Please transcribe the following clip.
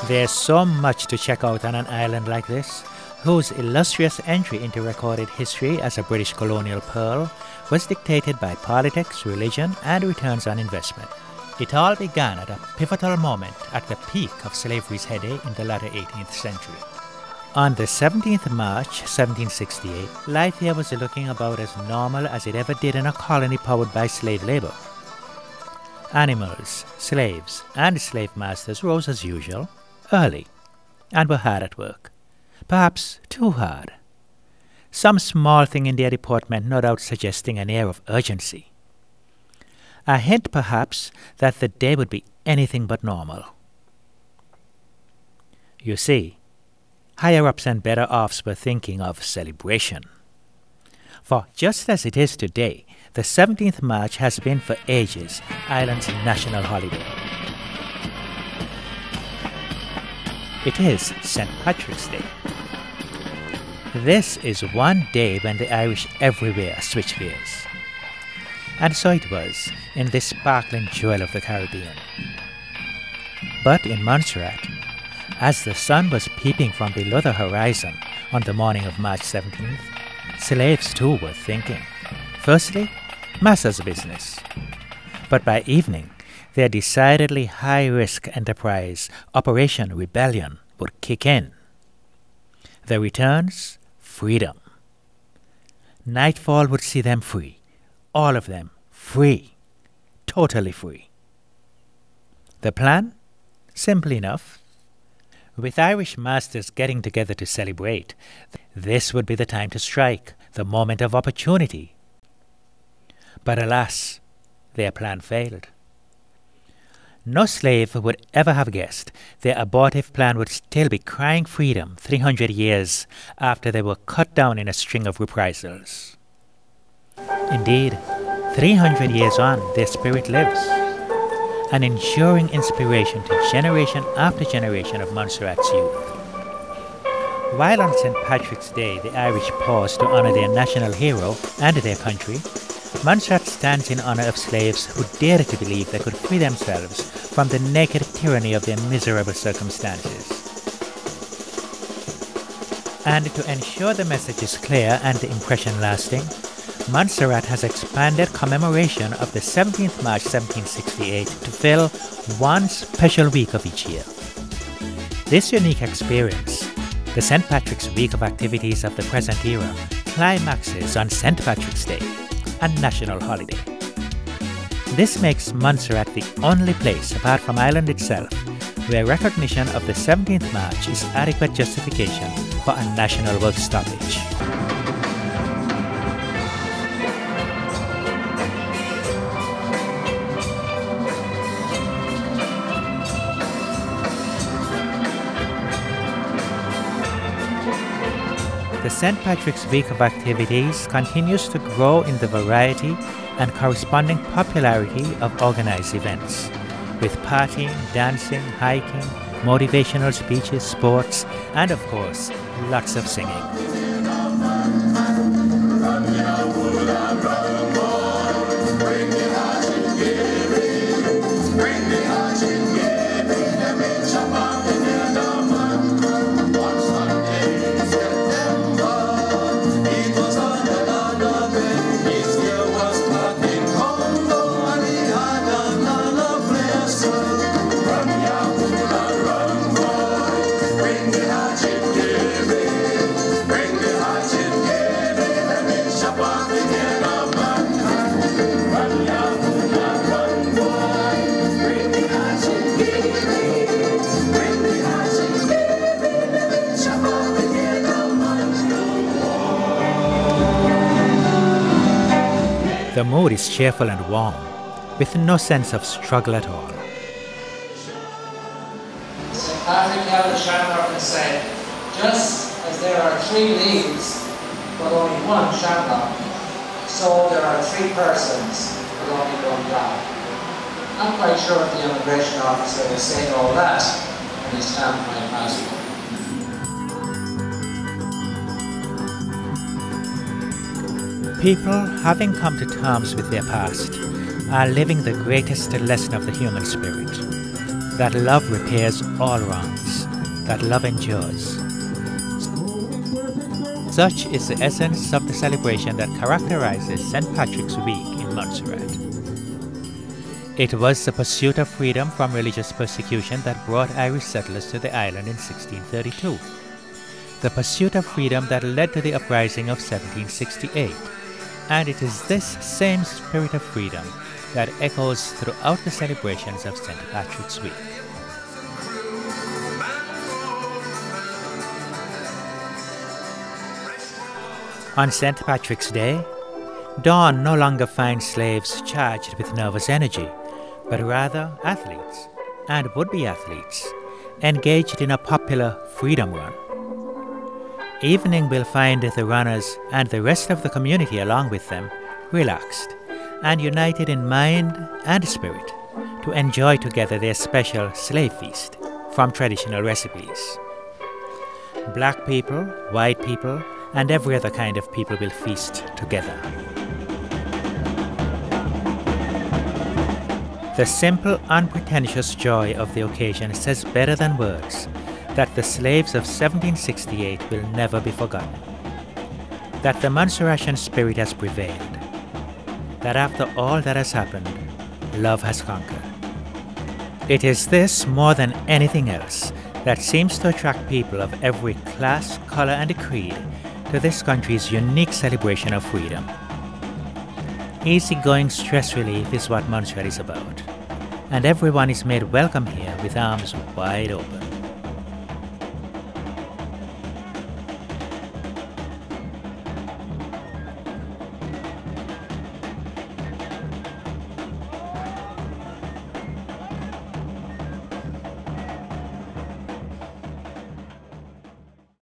There's so much to check out on an island like this, whose illustrious entry into recorded history as a British colonial pearl was dictated by politics, religion, and returns on investment. It all began at a pivotal moment at the peak of slavery's heyday in the latter 18th century. On the 17th March 1768, life here was looking about as normal as it ever did in a colony powered by slave labor. Animals, slaves, and slave masters rose as usual, early, and were hard at work. Perhaps too hard. Some small thing in their deportment no doubt suggesting an air of urgency. A hint, perhaps, that the day would be anything but normal. You see, higher-ups and better-offs were thinking of celebration. For just as it is today, the 17th March has been for ages Ireland's national holiday. It is St. Patrick's Day. This is one day when the Irish everywhere switch gears. And so it was in this sparkling jewel of the Caribbean. But in Montserrat, as the sun was peeping from below the horizon on the morning of March 17th, slaves too were thinking. Firstly, master's business. But by evening, their decidedly high-risk enterprise, Operation Rebellion, would kick in. The returns, freedom. Nightfall would see them free. All of them free. Totally free. The plan? Simple enough. With Irish masters getting together to celebrate, this would be the time to strike, the moment of opportunity. But alas, their plan failed. No slave would ever have guessed their abortive plan would still be crying freedom 300 years after they were cut down in a string of reprisals. Indeed, 300 years on, their spirit lives, an enduring inspiration to generation after generation of Montserrat's youth. While on St. Patrick's Day the Irish pause to honor their national hero and their country, Montserrat stands in honor of slaves who dared to believe they could free themselves from the naked tyranny of their miserable circumstances. And to ensure the message is clear and the impression lasting, Montserrat has expanded commemoration of the 17th March 1768 to fill one special week of each year. This unique experience, the St. Patrick's Week of activities of the present era, climaxes on St. Patrick's Day, a national holiday. This makes Montserrat the only place, apart from Ireland itself, where recognition of the 17th March is adequate justification for a national work stoppage. The St. Patrick's Week of activities continues to grow in the variety and corresponding popularity of organized events, with partying, dancing, hiking, motivational speeches, sports, and of course, lots of singing. The mood is cheerful and warm, with no sense of struggle at all. St. Patrick held a shamrock and said, just as there are 3 leaves but only 1 shamrock, so there are 3 persons but only 1 God. I'm quite sure if the immigration officer was saying all that and his stamped my passport. People, having come to terms with their past, are living the greatest lesson of the human spirit. that love repairs all wrongs, that love endures. Such is the essence of the celebration that characterizes St. Patrick's Week in Montserrat. It was the pursuit of freedom from religious persecution that brought Irish settlers to the island in 1632. The pursuit of freedom that led to the uprising of 1768. And it is this same spirit of freedom that echoes throughout the celebrations of St. Patrick's Week. On St. Patrick's Day, dawn no longer finds slaves charged with nervous energy, but rather athletes and would-be athletes engaged in a popular freedom run. Evening will find the runners and the rest of the community along with them relaxed and united in mind and spirit to enjoy together their special slave feast from traditional recipes. Black people, white people, and every other kind of people will feast together. The simple, unpretentious joy of the occasion says better than words that the slaves of 1768 will never be forgotten, that the Montserratian spirit has prevailed, that after all that has happened, love has conquered. It is this, more than anything else, that seems to attract people of every class, color, and creed to this country's unique celebration of freedom. Easygoing stress relief is what Montserrat is about, and everyone is made welcome here with arms wide open.